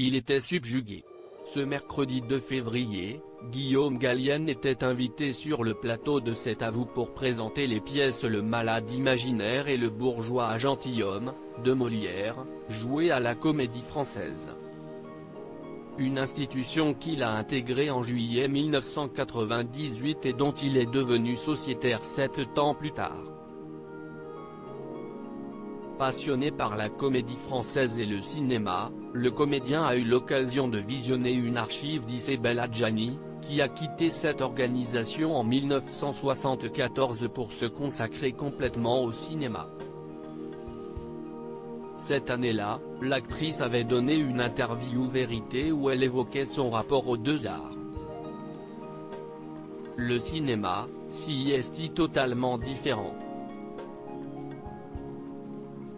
Il était subjugué. Ce mercredi 2 février, Guillaume Gallienne était invité sur le plateau de C'est à vous pour présenter les pièces Le malade imaginaire et Le bourgeois gentilhomme, de Molière, jouées à la Comédie Française. Une institution qu'il a intégrée en juillet 1998 et dont il est devenu sociétaire 7 ans plus tard. Passionné par la Comédie Française et le cinéma, le comédien a eu l'occasion de visionner une archive d'Isabelle Adjani, qui a quitté cette organisation en 1974 pour se consacrer complètement au cinéma. Cette année-là, l'actrice avait donné une interview Vérité où elle évoquait son rapport aux deux arts. Le cinéma, si est totalement différent.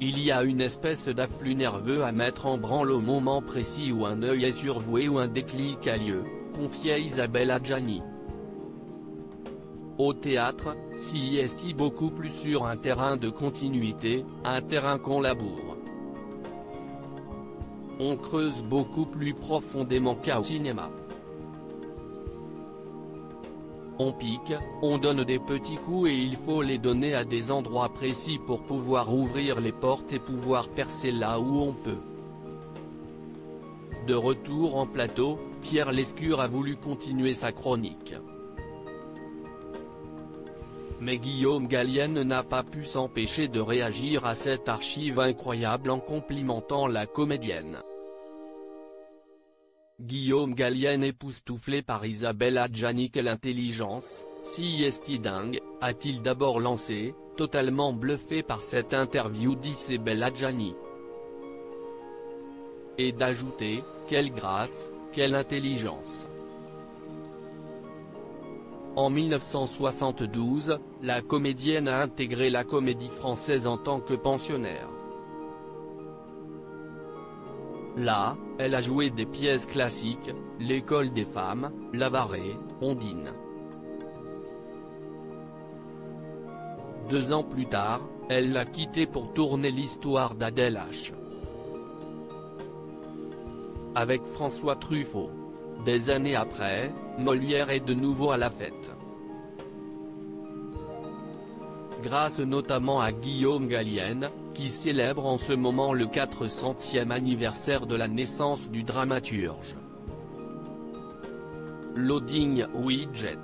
Il y a une espèce d'afflux nerveux à mettre en branle au moment précis où un œil est survoué ou un déclic a lieu, confiait Isabelle Adjani. Au théâtre, si est beaucoup plus sur un terrain de continuité, un terrain qu'on laboure. On creuse beaucoup plus profondément qu'au cinéma. On pique, on donne des petits coups et il faut les donner à des endroits précis pour pouvoir ouvrir les portes et pouvoir percer là où on peut. De retour en plateau, Pierre Lescure a voulu continuer sa chronique. Mais Guillaume Gallienne n'a pas pu s'empêcher de réagir à cette archive incroyable en complimentant la comédienne. Guillaume Gallienne époustouflé par Isabelle Adjani. Quelle intelligence, si est dingue, a-t-il d'abord lancé, totalement bluffé par cette interview d'Isabelle Adjani. Et d'ajouter, quelle grâce, quelle intelligence. En 1972, la comédienne a intégré la Comédie Française en tant que pensionnaire. Là, elle a joué des pièces classiques, L'École des femmes, L'Avare, Ondine. 2 ans plus tard, elle l'a quitté pour tourner l'histoire d'Adèle H. avec François Truffaut. Des années après, Molière est de nouveau à la fête. Grâce notamment à Guillaume Gallienne, qui célèbre en ce moment le 400e anniversaire de la naissance du dramaturge. Loading Widget.